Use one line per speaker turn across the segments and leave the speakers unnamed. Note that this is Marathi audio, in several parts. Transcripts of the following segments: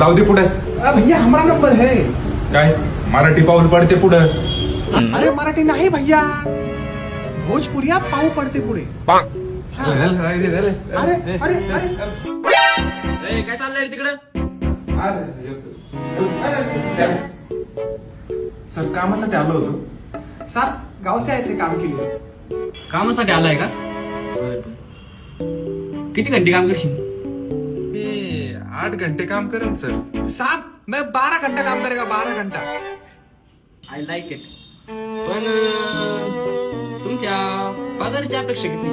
जाऊ दे पुढे.
भैया हमारा नंबर है.
काय मराठी पाऊल पडते पुढं.
अरे मराठी नाही भैया, भोजपुरिया पाऊ पडते पुढे.
अरे
अरे अरे अरे
काय चाललंय तिकडं?
सर कामासाठी आलो होतो.
साहब गाव से आए थे काम के लिए.
कामासाठी आलाय का? किती घंटे काम करशील?
मी 8 घंटे काम करेन सर.
साहब मैं 12 घंटा काम करेगा, 12 घंटा.
I like it. पण तुमच्या पगाराची अपेक्षा किती?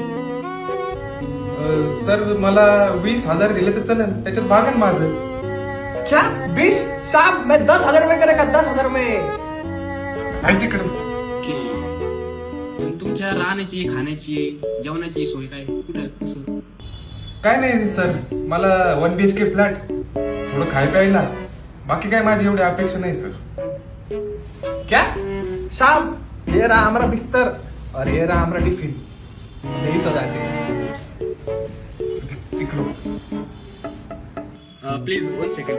सर मला 20,000 दिले तर चालेल, त्याच्यात भागन माझं.
क्या 20? साहब मैं 10,000 में करेगा, 10,000 में.
आहे तिकडं.
ओके. पण तुमच्या राहण्याची, खाण्याची, जेवणाची सोय काय कुठं कसं?
काय नाही सर, मला 1 BHK फ्लॅट, थोडं खाय प्यायला, बाकी काय माझी एवढी अपेक्षा नाही सर.
क्या साहब ये रहा हमारा बिस्तर और ये रहा हमारा टिफिन, 23,000 के.
तिकडं
प्लीज 1 सेकंड.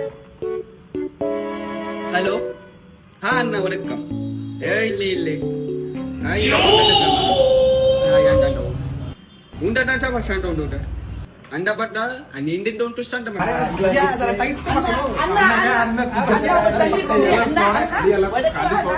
हॅलो. हा अण्णा वणक्कम. इल्ले उंडा भाषण उंड अंडा बटाळ आणि इंडियन दोन टू स्टार्ट
भैया जरा टाइट से पकड़ो.
खाली सोड.